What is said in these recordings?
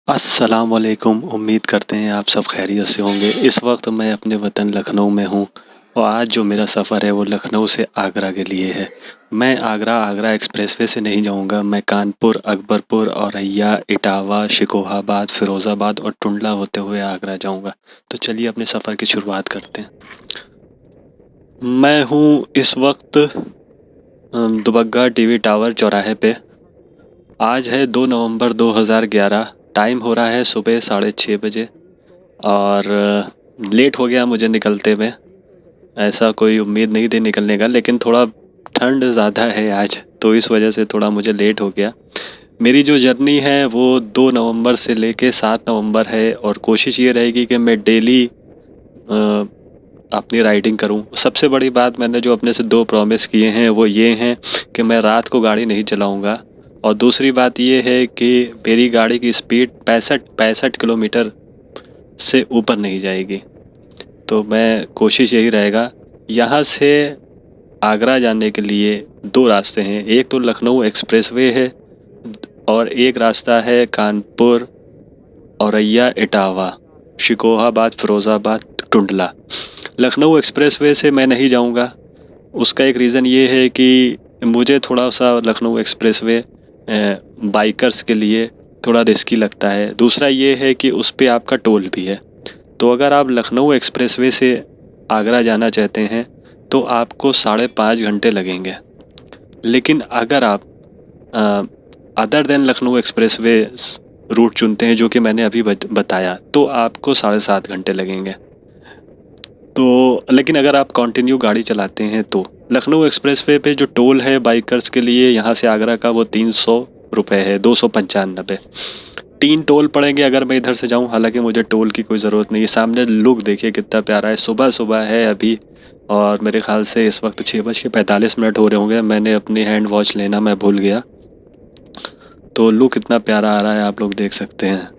अस्सलाम वालेकुम। उम्मीद करते हैं आप सब खैरियत से होंगे। इस वक्त मैं अपने वतन लखनऊ में हूँ और आज जो मेरा सफ़र है वो लखनऊ से आगरा के लिए है। मैं आगरा एक्सप्रेसवे से नहीं जाऊँगा। मैं कानपुर, अकबरपुर, औरैया, इटावा, शिकोहाबाद, फ़िरोज़ाबाद और टुंडला होते हुए आगरा जाऊँगा। तो चलिए अपने सफ़र की शुरुआत करते हैं। मैं हूँ इस वक्त दुबग्गा टीवी टावर चौराहे पे। आज है 2 नवंबर 2011। टाइम हो रहा है सुबह 6:30 बजे और लेट हो गया मुझे निकलते में। ऐसा कोई उम्मीद नहीं थी निकलने का, लेकिन थोड़ा ठंड ज़्यादा है आज, तो इस वजह से थोड़ा मुझे लेट हो गया। मेरी जो जर्नी है वो 2 नवंबर से लेके 7 नवंबर है और कोशिश ये रहेगी कि मैं डेली अपनी राइडिंग करूं। सबसे बड़ी बात, मैंने जो अपने से 2 प्रॉमिस किए हैं वो ये हैं कि मैं रात को गाड़ी नहीं चलाऊंगा और दूसरी बात ये है कि मेरी गाड़ी की स्पीड 65 किलोमीटर से ऊपर नहीं जाएगी। तो मैं कोशिश यही रहेगा। यहाँ से आगरा जाने के लिए 2 रास्ते हैं। एक तो लखनऊ एक्सप्रेसवे है और एक रास्ता है कानपुर, औरैया, इटावा, शिकोहाबाद, फ़िरोज़ाबाद, टुंडला। लखनऊ एक्सप्रेसवे से मैं नहीं जाऊँगा। उसका एक रीज़न ये है कि मुझे थोड़ा सा लखनऊ एक्सप्रेसवे बाइकर्स के लिए थोड़ा रिस्की लगता है। दूसरा ये है कि उस पे आपका टोल भी है। तो अगर आप लखनऊ एक्सप्रेसवे से आगरा जाना चाहते हैं तो आपको 5.5 घंटे लगेंगे। लेकिन अगर आप other than Lucknow expressway route चुनते हैं, जो कि मैंने अभी बताया, तो आपको 7.5 घंटे लगेंगे। तो लेकिन अगर आप कंटिन्यू गाड़ी चलाते हैं तो लखनऊ एक्सप्रेसवे पे जो टोल है बाइकर्स के लिए यहाँ से आगरा का, वो 300 रुपये है, 295। 3 टोल पड़ेंगे अगर मैं इधर से जाऊँ। हालांकि मुझे टोल की कोई ज़रूरत नहीं है। सामने लुक देखिए कितना प्यारा है। सुबह सुबह है अभी और मेरे ख्याल से इस वक्त 6:45 हो रहे होंगे। मैंने अपनी हैंड वॉच लेना मैं भूल गया। तो लुक कितना प्यारा आ रहा है, आप लोग देख सकते हैं।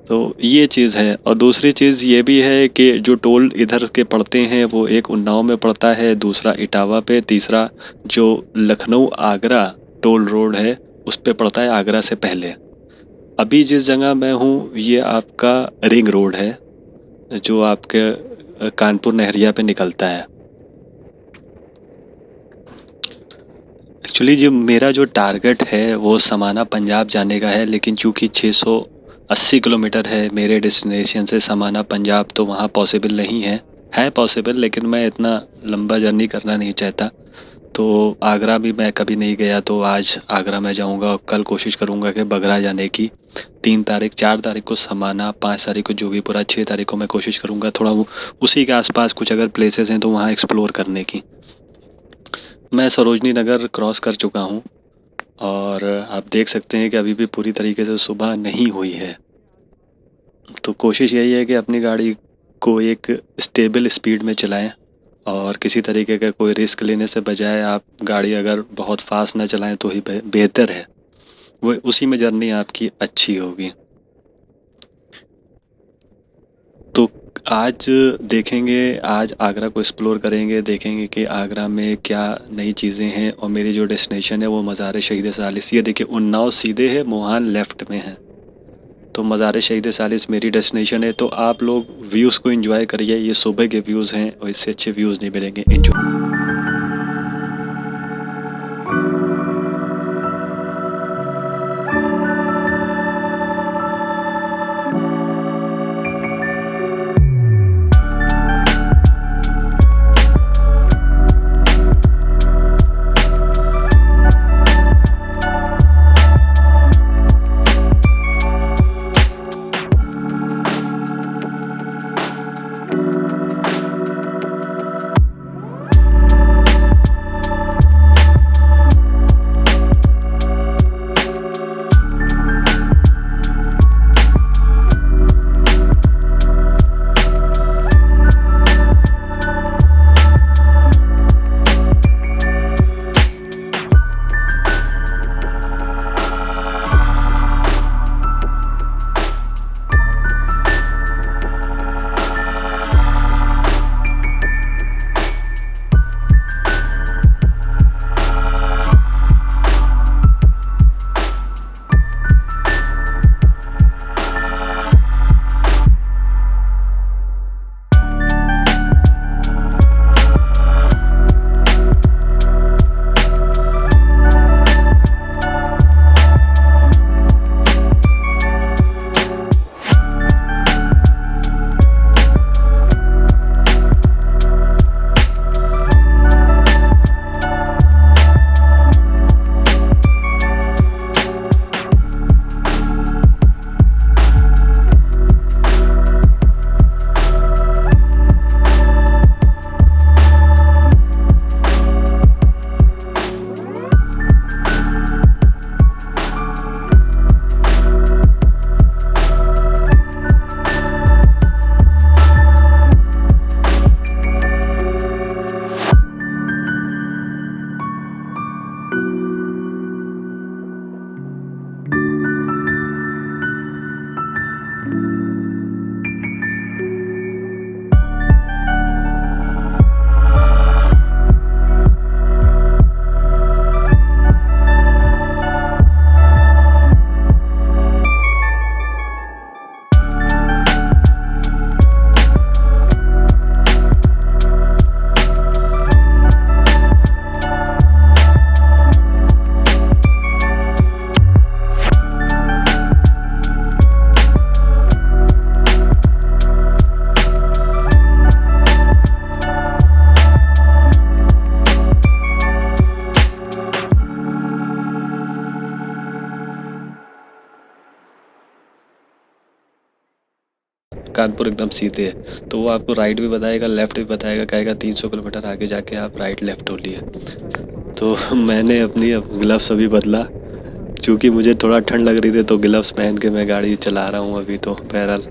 तो ये चीज़ है और दूसरी चीज़ ये भी है कि जो टोल इधर के पड़ते हैं वो एक उन्नाव में पड़ता है, दूसरा इटावा पे, तीसरा जो लखनऊ आगरा टोल रोड है उस पे पड़ता है आगरा से पहले। अभी जिस जगह मैं हूँ ये आपका रिंग रोड है जो आपके कानपुर नहरिया पे निकलता है। एक्चुअली जो मेरा जो टारगेट है वो समाना पंजाब जाने का है, लेकिन चूँकि 680 किलोमीटर है मेरे डेस्टिनेशन से समाना पंजाब, तो वहाँ पॉसिबल नहीं है पॉसिबल, लेकिन मैं इतना लंबा जर्नी करना नहीं चाहता। तो आगरा भी मैं कभी नहीं गया, तो आज आगरा मैं जाऊंगा और कल कोशिश करूंगा कि बगरा जाने की। 3 तारीख, 4 तारीख को समाना, 5 तारीख को जोगीपुरा, 6 तारीख को मैं कोशिश करूंगा थोड़ा उसी के आसपास कुछ अगर प्लेसेस हैं तो वहाँ एक्सप्लोर करने की। मैं सरोजनी नगर क्रॉस कर चुका हूँ और आप देख सकते हैं कि अभी भी पूरी तरीके से सुबह नहीं हुई है। तो कोशिश यही है कि अपनी गाड़ी को एक स्टेबल स्पीड में चलाएं और किसी तरीके का कोई रिस्क लेने से बजाय आप गाड़ी अगर बहुत फास्ट ना चलाएं तो ही बेहतर है। वो उसी में जर्नी आपकी अच्छी होगी। तो आज देखेंगे, आज आगरा को एक्सप्लोर करेंगे, देखेंगे कि आगरा में क्या नई चीज़ें हैं। और मेरी जो डेस्टिनेशन है वो मज़ार शहीद सालिस, ये देखिए उन्नाव सीधे है, मोहान लेफ़्ट में है। तो मज़ार शहीद सालिस मेरी डेस्टिनेशन है। तो आप लोग व्यूज़ को एंजॉय करिए। ये सुबह के व्यूज़ हैं और इससे अच्छे व्यूज़ नहीं मिलेंगे। एंजॉय। कानपुर एकदम सीधे है। तो वो आपको राइट भी बताएगा, लेफ़्ट भी बताएगा, कहेगा 300 किलोमीटर आगे जाके आप राइट लेफ़्ट हो लिए। तो मैंने अपनी ग्लव्स अभी बदला, क्योंकि मुझे थोड़ा ठंड लग रही थी, तो ग्लव्स पहन के मैं गाड़ी चला रहा हूँ अभी। तो बहरहाल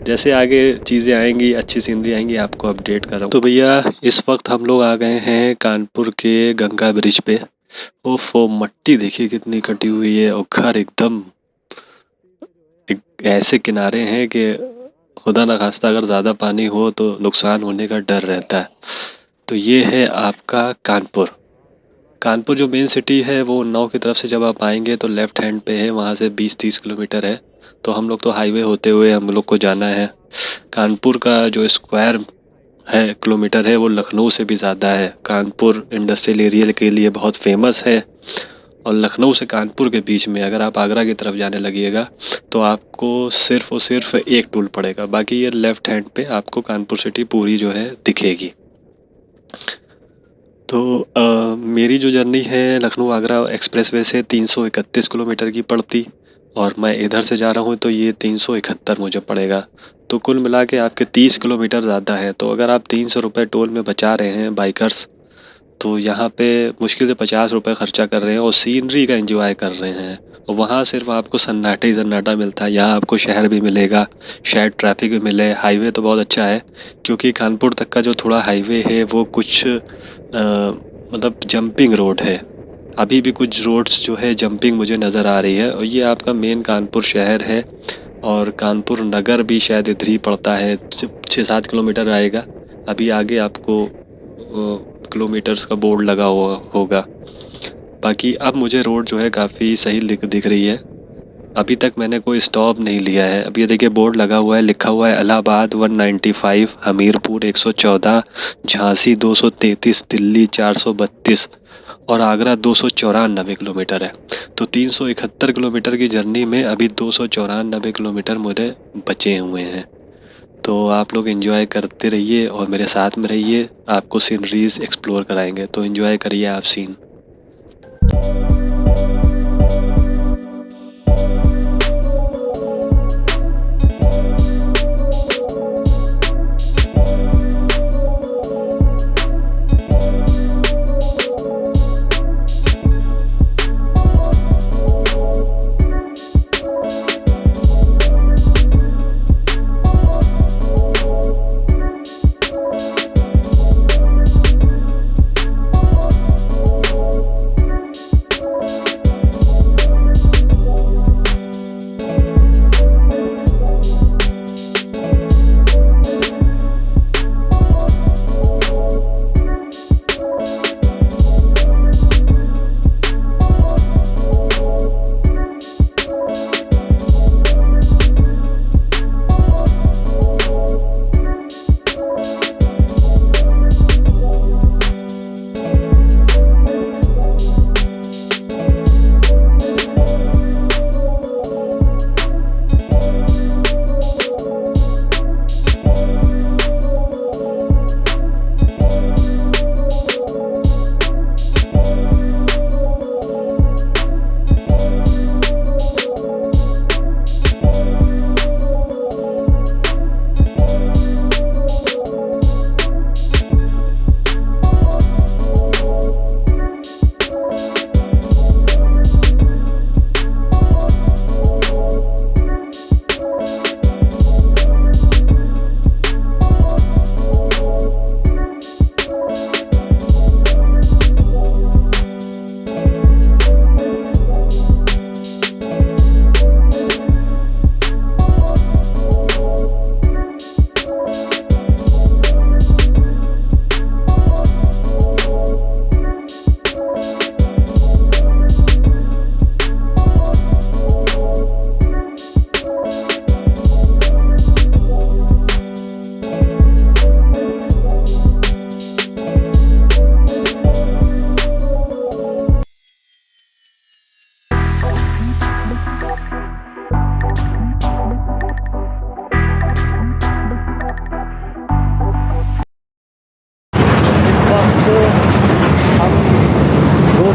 जैसे आगे चीज़ें आएंगी, अच्छी सीनरी आएंगी, आपको अपडेट कर रहा हूँ। तो भैया इस वक्त हम लोग आ गए हैं कानपुर के गंगा ब्रिज पे। ओफो, मट्टी देखिए कितनी कटी हुई है, और घर एकदम ऐसे किनारे हैं कि खुदा न खास्ता अगर ज़्यादा पानी हो तो नुकसान होने का डर रहता है। तो ये है आपका कानपुर। कानपुर जो मेन सिटी है वो उन्नाव की तरफ से जब आप आएंगे तो लेफ़्ट हैंड पे है, वहाँ से 20-30 किलोमीटर है। तो हम लोग तो हाईवे होते हुए हम लोग को जाना है। कानपुर का जो स्क्वायर है किलोमीटर है वो लखनऊ से भी ज़्यादा है। कानपुर इंडस्ट्रियल एरिया के लिए बहुत फेमस है, और लखनऊ से कानपुर के बीच में अगर आप आगरा की तरफ जाने लगिएगा तो आपको सिर्फ और सिर्फ एक टोल पड़ेगा, बाकी ये लेफ़्ट हैंड पे आपको कानपुर सिटी पूरी जो है दिखेगी। तो मेरी जो जर्नी है लखनऊ आगरा एक्सप्रेसवे से 331 किलोमीटर की पड़ती, और मैं इधर से जा रहा हूँ तो ये 371 मुझे पड़ेगा। तो कुल मिला के आपके 30 किलोमीटर ज़्यादा है। तो अगर आप 300 रुपये टोल में बचा रहे हैं बाइकर्स, तो यहाँ पे मुश्किल से 50 रुपये खर्चा कर रहे हैं और सीनरी का एंजॉय कर रहे हैं। और वहाँ सिर्फ आपको सन्नाटा ही सन्नाटा मिलता है। यहाँ आपको शहर भी मिलेगा, शायद ट्रैफिक भी मिले। हाईवे तो बहुत अच्छा है, क्योंकि कानपुर तक का जो थोड़ा हाईवे है वो कुछ मतलब जंपिंग रोड है। अभी भी कुछ रोड्स जो है जंपिंग मुझे नज़र आ रही है। और ये आपका मेन कानपुर शहर है, और कानपुर नगर भी शायद इधर ही पड़ता है, 6-7 किलोमीटर आएगा। अभी आगे आपको किलोमीटर्स का बोर्ड लगा हुआ होगा। बाकी अब मुझे रोड जो है काफ़ी सही दिख रही है। अभी तक मैंने कोई स्टॉप नहीं लिया है। अभी ये देखिए बोर्ड लगा हुआ है, लिखा हुआ है इलाहाबाद 195, हमीरपुर 114, झांसी 233, दिल्ली 432 और आगरा 294 किलोमीटर है। तो 371 किलोमीटर की जर्नी में अभी 294 किलोमीटर मुझे बचे हुए हैं। तो आप लोग एंजॉय करते रहिए और मेरे साथ में रहिए, आपको सीनरीज एक्सप्लोर कराएंगे। तो एंजॉय करिए आप सीन।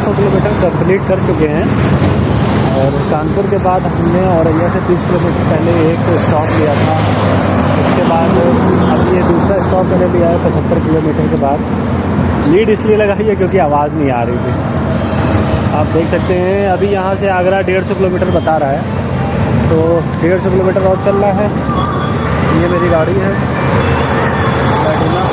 किलोमीटर कंप्लीट कर चुके हैं और कानपुर के बाद हमने औरैया से 30 किलोमीटर पहले एक स्टॉप लिया था। इसके बाद अब ये दूसरा स्टॉप मैंने लिया है 75 किलोमीटर के बाद। लीड इसलिए लगाई है क्योंकि आवाज़ नहीं आ रही थी। आप देख सकते हैं अभी यहाँ से आगरा 150 किलोमीटर बता रहा है, तो 150 किलोमीटर और चल रहा है। ये मेरी गाड़ी है प्लैटिना।